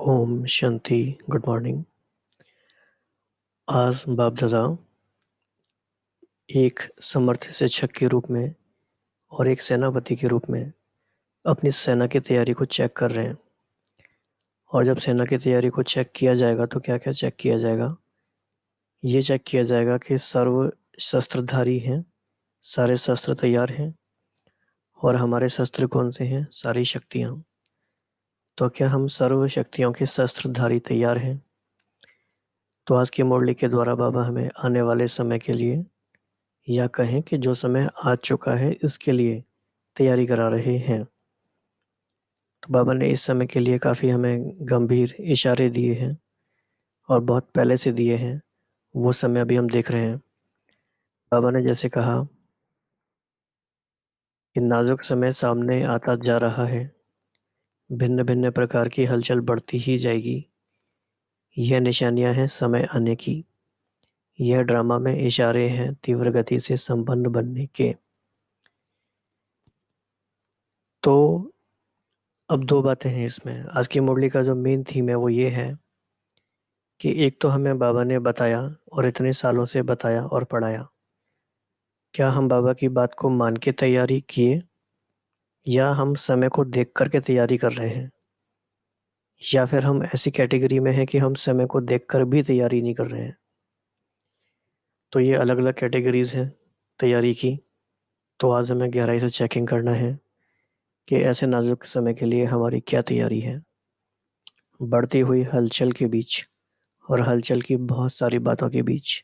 Om Shanti. Good morning. आज बाप-दादा एक समर्थ शिक्षक के रूप में और एक सेनापति के रूप में अपनी सेना की तैयारी को चेक कर रहे हैं। और जब सेना की तैयारी को चेक किया जाएगा तो क्या-क्या चेक किया जाएगा? ये चेक किया जाएगा कि सर्व शस्त्रधारी हैं, सारे शस्त्र तैयार हैं और हमारे शस्त्र कौन-से हैं? सारी शक्तियाँ। तो क्या हम सर्व शक्तियों के शस्त्रधारी तैयार हैं? तो आज की मुरली के द्वारा बाबा हमें आने वाले समय के लिए या कहें कि जो समय आ चुका है इसके लिए तैयारी करा रहे हैं। तो बाबा ने इस समय के लिए काफ़ी हमें गंभीर इशारे दिए हैं और बहुत पहले से दिए हैं, वो समय अभी हम देख रहे हैं। बाबा ने जैसे कहा कि नाज़ुक समय सामने आता जा रहा है, भिन्न-भिन्न प्रकार की हलचल बढ़ती ही जाएगी। यह निशानियाँ हैं समय आने की, यह ड्रामा में इशारे हैं तीव्र गति से संपन्न बनने के। तो अब 2 बातें हैं इसमें। आज की मुरली का जो मेन थीम है वो ये है कि एक तो हमें बाबा ने बताया और इतने सालों से बताया और पढ़ाया। क्या हम बाबा की बात को मान के तैयारी किए या हम समय को देख कर के तैयारी कर रहे हैं? या फिर हम ऐसी कैटेगरी में हैं कि हम समय को देखकर भी तैयारी नहीं कर रहे हैं? तो ये अलग-अलग कैटेगरीज़ हैं तैयारी की। तो आज हमें गहराई से चेकिंग करना है कि ऐसे नाज़ुक समय के लिए हमारी क्या तैयारी है? बढ़ती हुई हलचल के बीच और हलचल की बहुत सारी बातों के बीच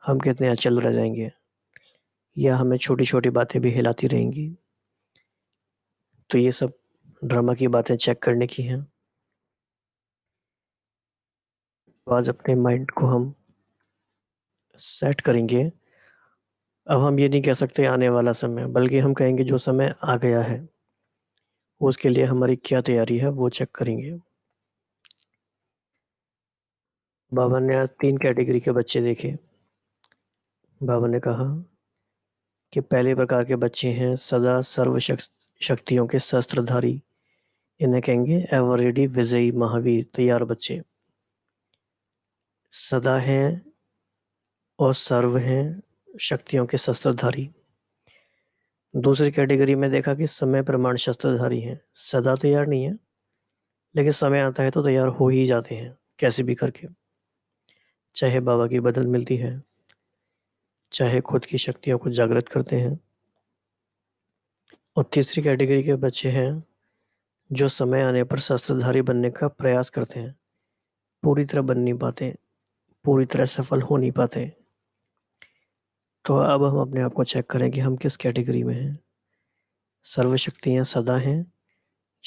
हम कितने अचल रह जाएँगे या हमें छोटी-छोटी बातें भी हिलाती रहेंगी? तो ये सब ड्रामा की बातें चेक करने की हैं। तो आज अपने माइंड को हम सेट करेंगे। अब हम ये नहीं कह सकते आने वाला समय, बल्कि हम कहेंगे जो समय आ गया है, उसके लिए हमारी क्या तैयारी है वो चेक करेंगे। बाबा ने आज 3 कैटेगरी के बच्चे देखे। बाबा ने कहा कि पहले प्रकार के बच्चे हैं सदा शक्तियों के शस्त्रधारी। इन्हें कहेंगे एवर रेडी विजयी महावीर तैयार बच्चे। सदा हैं और सर्व हैं शक्तियों के शस्त्रधारी। दूसरी कैटेगरी में देखा कि समय प्रमाण शस्त्रधारी हैं। सदा तैयार नहीं है, लेकिन समय आता है तो तैयार हो ही जाते हैं, कैसे भी करके। चाहे बाबा की मदद मिलती है, चाहे खुद की शक्तियों को जागृत करते हैं। और तीसरी कैटेगरी के बच्चे हैं, जो समय आने पर शस्त्रधारी बनने का प्रयास करते हैं। पूरी तरह बन नहीं पाते, पूरी तरह सफल हो नहीं पाते। तो अब हम अपने आप को चेक करें कि हम किस कैटेगरी में हैं। सर्व शक्तियाँ सदा हैं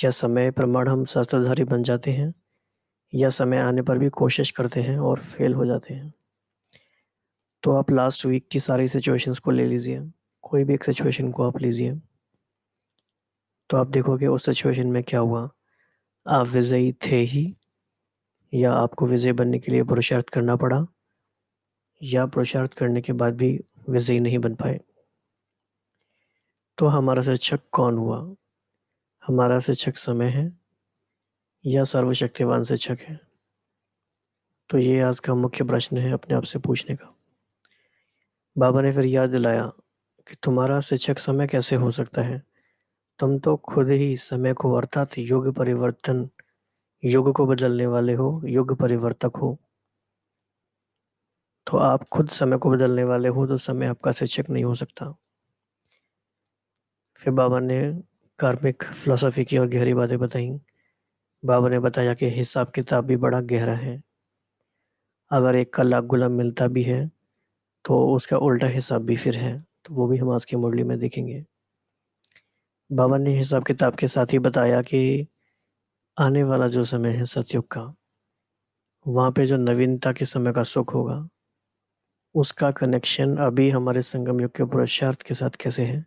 या समय प्रमाण हम शस्त्रधारी बन जाते हैं या समय आने पर भी कोशिश करते हैं और फेल हो जाते हैं। तो आप लास्ट वीक की सारी सिचुएशंस को ले लीजिए, कोई भी एक सिचुएशन को आप लीजिए, तो आप देखोगे उस सिचुएशन में क्या हुआ। आप विजयी थे ही या आपको विजयी बनने के लिए पुरुषार्थ करना पड़ा या पुरुषार्थ करने के बाद भी विजयी नहीं बन पाए। तो हमारा शिक्षक कौन हुआ? हमारा शिक्षक समय है या सर्वशक्तिवान शिक्षक है? तो ये आज का मुख्य प्रश्न है अपने आप से पूछने का। बाबा ने फिर याद दिलाया कि तुम्हारा शिक्षक समय कैसे हो सकता है? तुम तो खुद ही समय को अर्थात युग को बदलने वाले हो, युग परिवर्तक हो। तो आप खुद समय को बदलने वाले हो तो समय आपका शिक्षक नहीं हो सकता। फिर बाबा ने कार्मिक फिलॉसफी की और गहरी बातें बताई। बाबा ने बताया कि हिसाब-किताब भी बड़ा गहरा है। अगर एक का लाख गुलाम मिलता भी है, तो उसका उल्टा हिसाब भी फिर है। तो वो भी हम आज की मुरली में देखेंगे। बाबा ने हिसाब-किताब के साथ ही बताया कि आने वाला जो समय है सतयुग का, वहाँ पे जो नवीनता के समय का सुख होगा, उसका कनेक्शन अभी हमारे संगम युग के पुरुषार्थ के साथ कैसे है,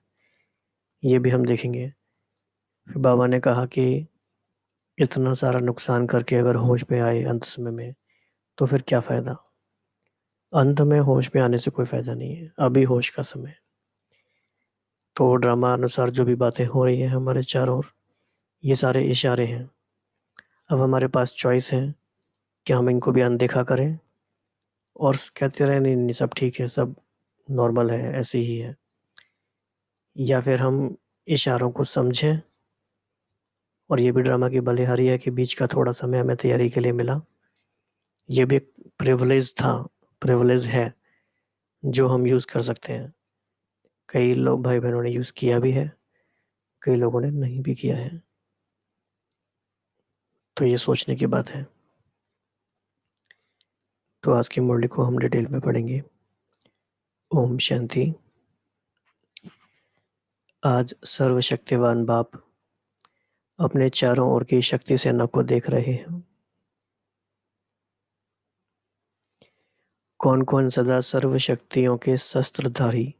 ये भी हम देखेंगे। फिर बाबा ने कहा कि इतना सारा नुकसान करके अगर होश में आए अंत समय में, तो फिर क्या फ़ायदा? अंत में होश में आने से कोई फ़ायदा नहीं है, अभी होश का समय है। तो ड्रामा अनुसार जो भी बातें हो रही हैं हमारे चारों ओर, ये सारे इशारे हैं। अब हमारे पास चॉइस है कि हम इनको भी अनदेखा करें और कहते रहे नहीं नहीं सब ठीक है, सब नॉर्मल है, ऐसे ही है, या फिर हम इशारों को समझें। और ये भी ड्रामा की बलिहारी है कि बीच का थोड़ा समय हमें तैयारी के लिए मिला। ये भी एक प्रिविलेज था, प्रिविलेज है जो हम यूज़ कर सकते हैं। कई लोग भाई बहनों ने यूज़ किया भी है, कई लोगों ने नहीं भी किया है। तो ये सोचने की बात है। तो आज की मुरली को हम डिटेल में पढ़ेंगे। ओम शांति। आज सर्वशक्तिवान बाप अपने चारों ओर की शक्ति सेना को देख रहे हैं। कौन कौन सदा सर्व शक्तियों के शस्त्रधारी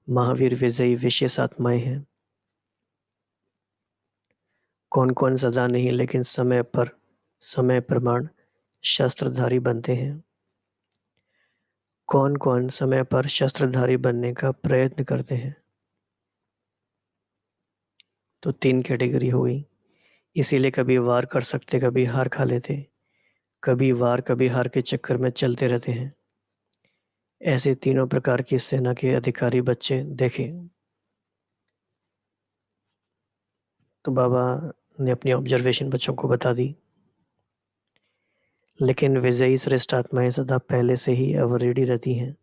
महावीर विजयी विशेष आत्माएं हैं। कौन कौन सदा नहीं लेकिन समय पर समय प्रमाण शस्त्रधारी बनते हैं। कौन कौन समय पर शस्त्रधारी बनने का प्रयत्न करते हैं। तो 3 कैटेगरी हो गई। इसीलिए कभी वार कर सकते, कभी हार खा लेते, कभी वार कभी हार के चक्कर में चलते रहते हैं। ऐसे तीनों प्रकार की सेना के अधिकारी बच्चे देखे। तो बाबा ने अपनी ऑब्जर्वेशन बच्चों को बता दी। लेकिन विजयी श्रेष्ठ आत्माएं सदा पहले से ही अवरेडी रहती हैं।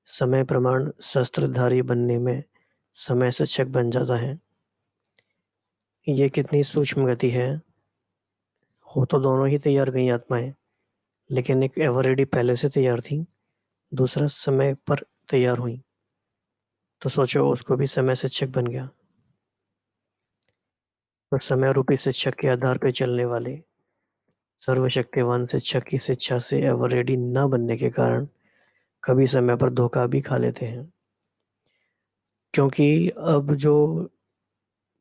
समय प्रमाण शस्त्रधारी बनने में समय शिक्षक बन जाता है। ये कितनी सूक्ष्म गति है। हो तो दोनों ही तैयार गई आत्माएं, लेकिन एक एवरेडी पहले से तैयार थी, दूसरा समय पर तैयार हुई। तो सोचो उसको भी समय शिक्षक बन गया। तो समय रूपी शिक्षक के आधार पर चलने वाले सर्वशक्तिवान शिक्षक की शिक्षा से एवरेडी न बनने के कारण कभी समय पर धोखा भी खा लेते हैं। क्योंकि अब जो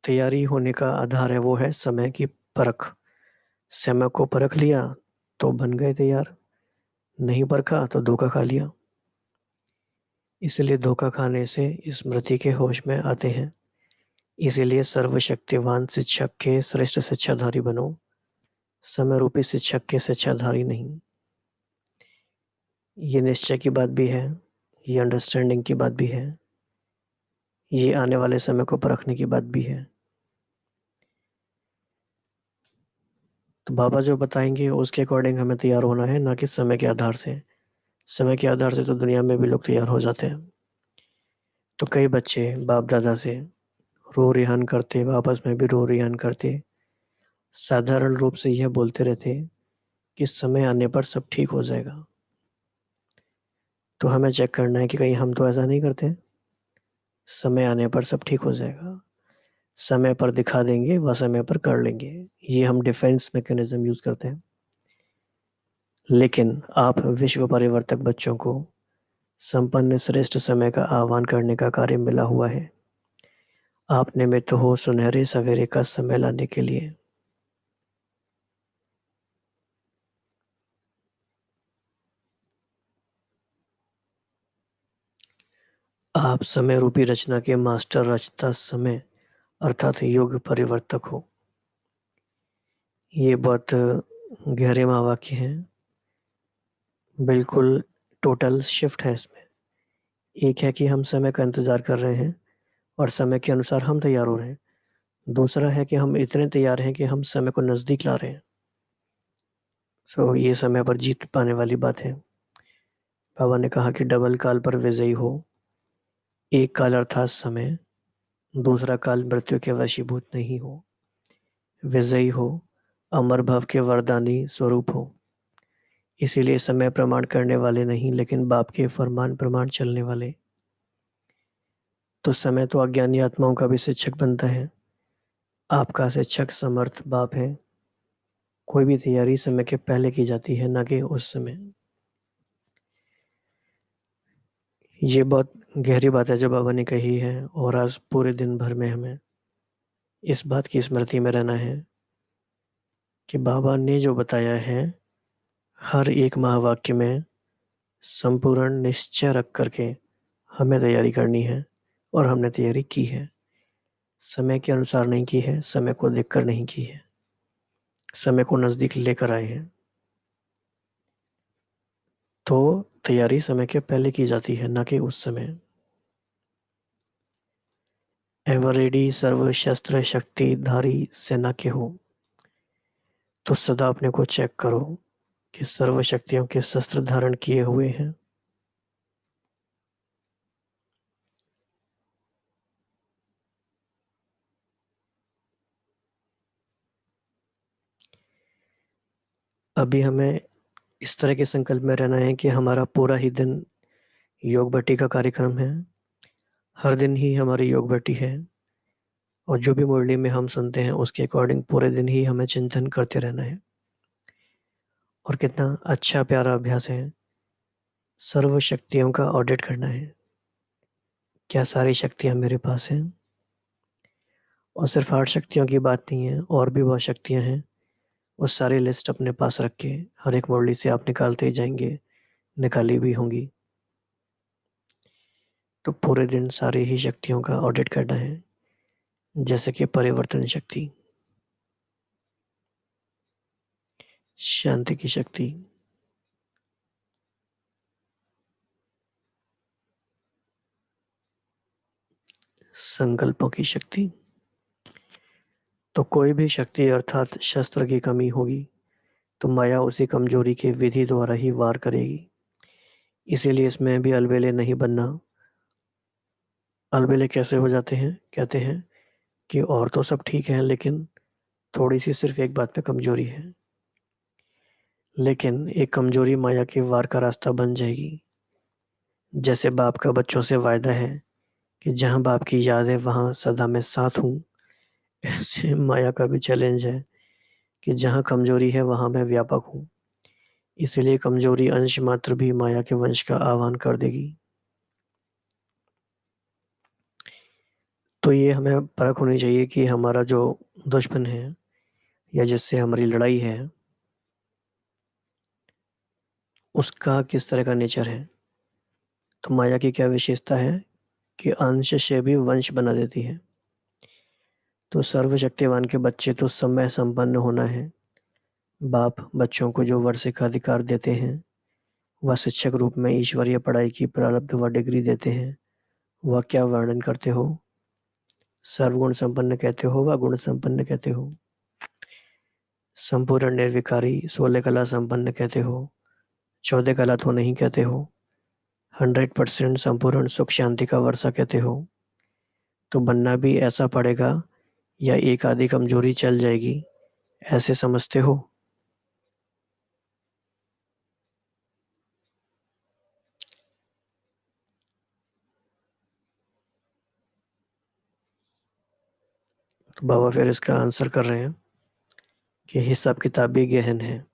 तैयारी होने का आधार है वो है समय की परख। समय को परख लिया तो बन गए तैयार, नहीं परखा तो धोखा खा लिया। इसलिए धोखा खाने से स्मृति के होश में आते हैं। इसीलिए सर्वशक्तिवान शिक्षक के श्रेष्ठ शिक्षाधारी बनो, समय रूपी शिक्षक के शिक्षाधारी नहीं। ये निश्चय की बात भी है, ये अंडरस्टैंडिंग की बात भी है, ये आने वाले समय को परखने की बात भी है। तो बाबा जो बताएंगे उसके अकॉर्डिंग हमें तैयार होना है, ना कि समय के आधार से। समय के आधार से तो दुनिया में भी लोग तैयार हो जाते हैं। तो कई बच्चे बाप दादा से रो रिहान करते, आपस में भी रो रिहान करते, साधारण रूप से यह बोलते रहते कि समय आने पर सब ठीक हो जाएगा। तो हमें चेक करना है कि कहीं हम तो ऐसा नहीं करते। समय आने पर सब ठीक हो जाएगा, समय पर दिखा देंगे व समय पर कर लेंगे, ये हम डिफेंस मैकेनिज्म यूज करते हैं। लेकिन आप विश्व परिवर्तक बच्चों को संपन्न श्रेष्ठ समय का आह्वान करने का कार्य मिला हुआ है। आप निमित्त हो सुनहरे सवेरे का समय लाने के लिए। आप समय रूपी रचना के मास्टर रचता समय अर्थात युग परिवर्तक हो। ये बहुत गहरे महावाक्य हैं, बिल्कुल टोटल शिफ्ट है इसमें। एक है कि हम समय का इंतज़ार कर रहे हैं और समय के अनुसार हम तैयार हो रहे हैं। दूसरा है कि हम इतने तैयार हैं कि हम समय को नज़दीक ला रहे हैं। ये समय पर जीत पाने वाली बात है। बाबा ने कहा कि डबल काल पर विजयी हो। एक काल अर्थात समय, दूसरा काल मृत्यु के वशीभूत नहीं हो। विजयी हो, अमर भव के वरदानी स्वरूप हो। इसीलिए समय प्रमाण करने वाले नहीं, लेकिन बाप के फरमान प्रमाण चलने वाले। तो समय तो अज्ञानी आत्माओं का भी शिक्षक बनता है। आपका शिक्षक समर्थ बाप है। कोई भी तैयारी समय के पहले की जाती है, ना कि उस समय। ये बहुत गहरी बात है जो बाबा ने कही है, और आज पूरे दिन भर में हमें इस बात की स्मृति में रहना है कि बाबा ने जो बताया है हर एक महावाक्य में संपूर्ण निश्चय रख करके हमें तैयारी करनी है, और हमने तैयारी की है। समय के अनुसार नहीं की है, समय को देखकर नहीं की है। समय को नज़दीक लेकर आए हैं। तो तैयारी समय के पहले की जाती है, ना कि उस समय। एवर रेडी सर्व शस्त्र शक्तिधारी सेना के हो, तो सदा अपने को चेक करो कि सर्व शक्तियों के शस्त्र धारण किए हुए हैं। अभी हमें इस तरह के संकल्प में रहना है कि हमारा पूरा ही दिन योग भट्टी का कार्यक्रम है। हर दिन ही हमारी योग भट्टी है, और जो भी मुरली में हम सुनते हैं उसके अकॉर्डिंग पूरे दिन ही हमें चिंतन करते रहना है। और कितना अच्छा प्यारा अभ्यास है, सर्व शक्तियों का ऑडिट करना है। क्या सारी शक्तियाँ मेरे पास हैं? और सिर्फ 8 शक्तियों की बात नहीं है, और भी बहुत शक्तियाँ हैं। वो सारी लिस्ट अपने पास रख के हर एक मुरली से आप निकालते ही जाएंगे, निकाली भी होंगी। तो पूरे दिन सारी ही शक्तियों का ऑडिट करना है, जैसे कि परिवर्तन शक्ति, शांति की शक्ति, संकल्पों की शक्ति। तो कोई भी शक्ति अर्थात शस्त्र की कमी होगी तो माया उसी कमजोरी के विधि द्वारा ही वार करेगी। इसीलिए इसमें भी अलबेले नहीं बनना। अलबेले कैसे हो जाते हैं? कहते हैं कि और तो सब ठीक है, लेकिन थोड़ी सी सिर्फ एक बात पे कमजोरी है। लेकिन एक कमजोरी माया के वार का रास्ता बन जाएगी। जैसे बाप का बच्चों से वायदा है कि जहाँ बाप की याद है वहाँ सदा मैं साथ हूँ, ऐसे माया का भी चैलेंज है कि जहाँ कमजोरी है वहाँ मैं व्यापक हूँ। इसीलिए कमजोरी अंश मात्र भी माया के वंश का आह्वान कर देगी। तो ये हमें परख होनी चाहिए कि हमारा जो दुश्मन है या जिससे हमारी लड़ाई है, उसका किस तरह का नेचर है। तो माया की क्या विशेषता है कि अंश से भी वंश बना देती है। तो सर्वशक्तिवान के बच्चे तो समय संपन्न होना है। बाप बच्चों को जो वर्ष का अधिकार देते हैं, वह शिक्षक रूप में ईश्वरीय पढ़ाई की प्रारब्ध व डिग्री देते हैं। वह क्या वर्णन करते हो? सर्वगुण संपन्न कहते हो व गुण संपन्न कहते हो? संपूर्ण निर्विकारी 16 कला संपन्न कहते हो? 14 कला तो नहीं कहते हो? 100% संपूर्ण सुख शांति का वर्षा कहते हो? तो बनना भी ऐसा पड़ेगा या एक आधी कमजोरी चल जाएगी, ऐसे समझते हो? तो बाबा फिर इसका आंसर कर रहे हैं कि हिसाब किताब भी गहन है,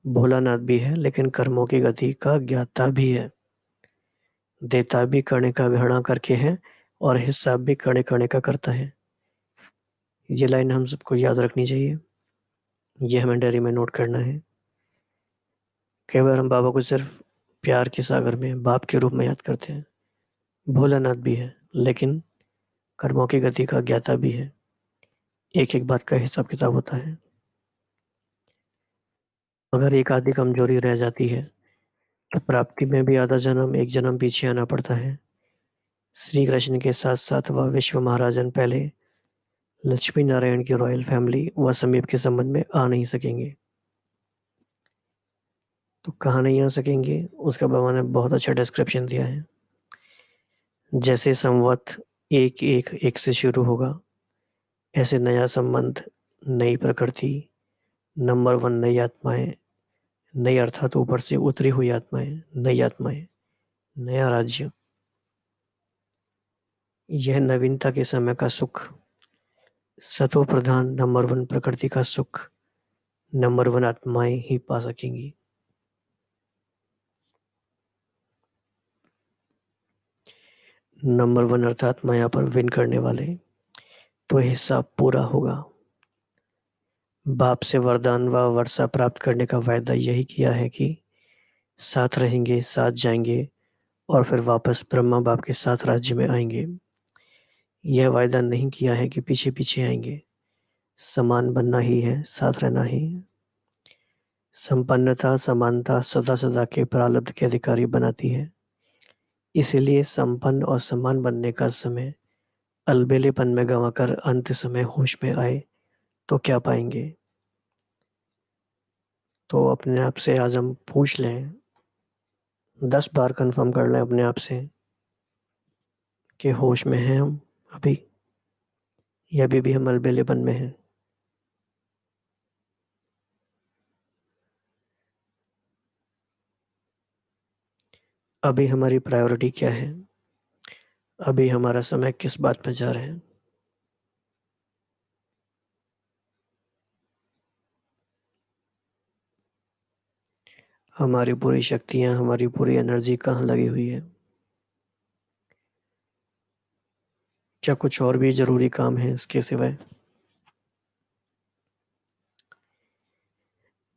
भोलानाथ भी है, लेकिन कर्मों की गति का ज्ञाता भी है। देता भी कणे का गणना करके है, और हिसाब भी कणे कणे का करता है। ये लाइन हम सबको याद रखनी चाहिए। ये हमें डायरी में नोट करना है। कई बार हम बाबा को सिर्फ प्यार के सागर में बाप के रूप में याद करते हैं। भोलानाथ भी है, लेकिन कर्मों की गति का ज्ञाता भी है। एक एक बात का हिसाब किताब होता है। अगर एक आधी कमजोरी रह जाती है तो प्राप्ति में भी आधा जन्म एक जन्म पीछे आना पड़ता है। श्री कृष्ण के साथ साथ वह विश्व महाराजन पहले लक्ष्मी नारायण की रॉयल फैमिली व समीप के संबंध में आ नहीं सकेंगे। तो कहाँ नहीं आ सकेंगे, उसका बाबा ने बहुत अच्छा डिस्क्रिप्शन दिया है। जैसे संवत एक एक एक से शुरू होगा, ऐसे नया संबंध, नई प्रकृति, नंबर 1 नई आत्माएं, नई अर्थात ऊपर से उतरी हुई आत्माएं, नई आत्माएं, नया राज्य। यह नवीनता के समय का सुख, सतो प्रधान नंबर 1 प्रकृति का सुख नंबर 1 आत्माएं ही पा सकेंगी। नंबर 1 अर्थात माया पर विन करने वाले, तो हिसाब पूरा होगा। बाप से वरदान व वर्षा प्राप्त करने का वायदा यही किया है कि साथ रहेंगे, साथ जाएंगे, और फिर वापस ब्रह्मा बाप के साथ राज्य में आएंगे। यह वायदा नहीं किया है कि पीछे पीछे आएंगे। समान बनना ही है, साथ रहना ही है। संपन्नता, समानता सदा सदा के प्रारब्ध के अधिकारी बनाती है। इसीलिए संपन्न और समान बनने का समय अलबेलेपन में गंवाकर अंत समय होश में आए तो क्या पाएंगे? तो अपने आप से आज हम पूछ लें, 10 बार कंफर्म कर लें अपने आप से कि होश में हैं हम अभी, या अभी भी हम अलबेलेपन में हैं। अभी हमारी प्रायोरिटी क्या है? अभी हमारा समय किस बात में जा रहे हैं? हमारी पूरी शक्तियां, हमारी पूरी एनर्जी कहाँ लगी हुई है? क्या कुछ और भी जरूरी काम है इसके सिवाय?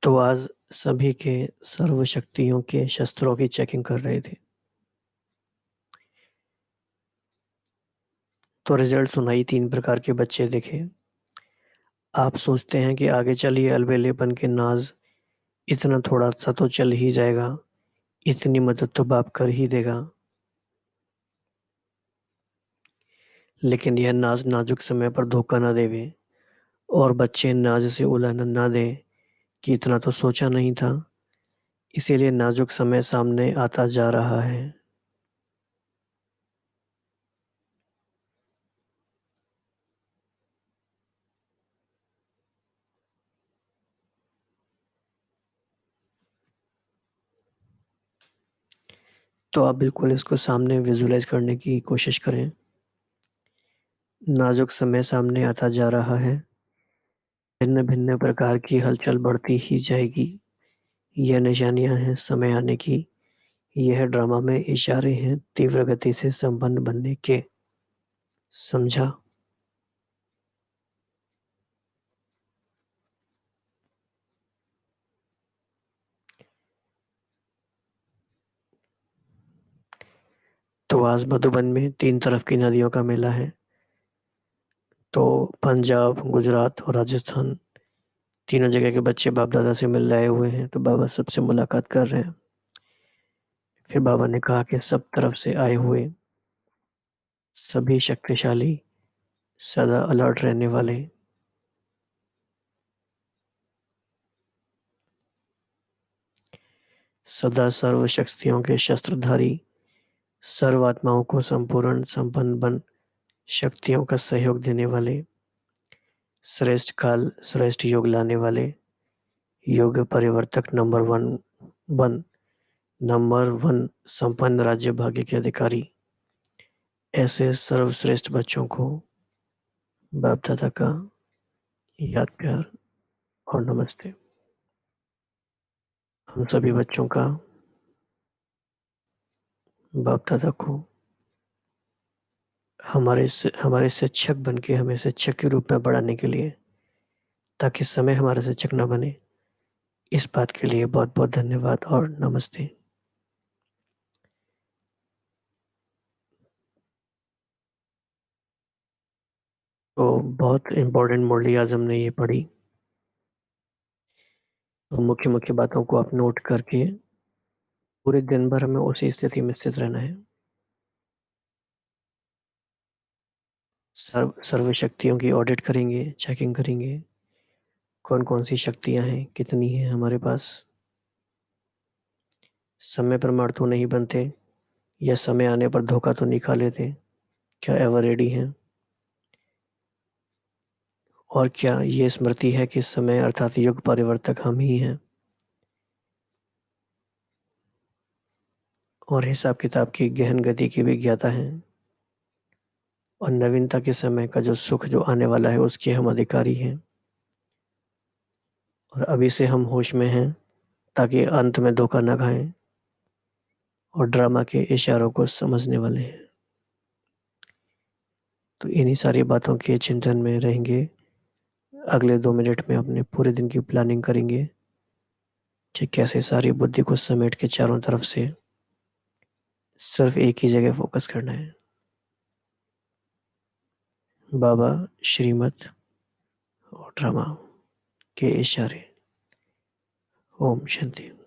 तो आज सभी के सर्व शक्तियों के शस्त्रों की चेकिंग कर रहे थे। तो रिजल्ट सुनाई, 3 प्रकार के बच्चे देखे। आप सोचते हैं कि आगे चलिए अलबेलेपन के नाज, इतना थोड़ा सा तो चल ही जाएगा, इतनी मदद तो बाप कर ही देगा। लेकिन यह नाज नाजुक समय पर धोखा न देवे, और बच्चे नाज से उलझन ना दें कि इतना तो सोचा नहीं था, इसीलिए नाजुक समय सामने आता जा रहा है। तो आप बिल्कुल इसको सामने विजुलाइज करने की कोशिश करें। नाजुक समय सामने आता जा रहा है, भिन्न भिन्न प्रकार की हलचल बढ़ती ही जाएगी। यह निशानियां हैं समय आने की। यह ड्रामा में इशारे हैं तीव्र गति से संपन्न बनने के। समझा? तो आज मधुबन में 3 तरफ की नदियों का मेला है। तो पंजाब, गुजरात और राजस्थान, तीनों जगह के बच्चे बाप दादा से मिलने आए हुए हैं। तो बाबा सबसे मुलाकात कर रहे हैं। फिर बाबा ने कहा कि सब तरफ से आए हुए सभी शक्तिशाली, सदा अलर्ट रहने वाले, सदा सर्व शक्तियों के शस्त्रधारी, सर्व आत्माओं को संपूर्ण संपन्न बन शक्तियों का सहयोग देने वाले, श्रेष्ठ काल श्रेष्ठ योग लाने वाले, योग परिवर्तक वन नंबर वन संपन्न राज्य भाग्य के अधिकारी, ऐसे सर्वश्रेष्ठ बच्चों को बाप दादा का याद प्यार और नमस्ते। हम सभी बच्चों का बाप दादा को हमारे शिक्षक बन के हमें शिक्षक के रूप में बढ़ाने के लिए, ताकि समय हमारा शिक्षक न बने, इस बात के लिए बहुत बहुत धन्यवाद और नमस्ते। तो बहुत इम्पोर्टेंट मुरली आज हमने ये पढ़ी। तो मुख्य मुख्य बातों को आप नोट करके पूरे दिन भर हमें उसी स्थिति में स्थित रहना है। सर्व शक्तियों की ऑडिट करेंगे, चेकिंग करेंगे, कौन कौन सी शक्तियां हैं, कितनी हैं हमारे पास, समय प्रमाण तो नहीं बनते, या समय आने पर धोखा तो नहीं खा लेते, क्या एवर रेडी हैं, और क्या ये स्मृति है कि समय अर्थात युग परिवर्तक हम ही हैं, और हिसाब किताब की गहन गति की भी ज्ञाता है, और नवीनता के समय का जो सुख जो आने वाला है उसके हम अधिकारी हैं, और अभी से हम होश में हैं ताकि अंत में धोखा ना खाएं, और ड्रामा के इशारों को समझने वाले हैं। तो इन्हीं सारी बातों के चिंतन में रहेंगे। अगले 2 मिनट में अपने पूरे दिन की प्लानिंग करेंगे कि कैसे सारी बुद्धि को समेट के चारों तरफ से सिर्फ एक ही जगह फोकस करना है। बाबा, श्रीमत, और ड्रामा के इशारे। ओम शांति।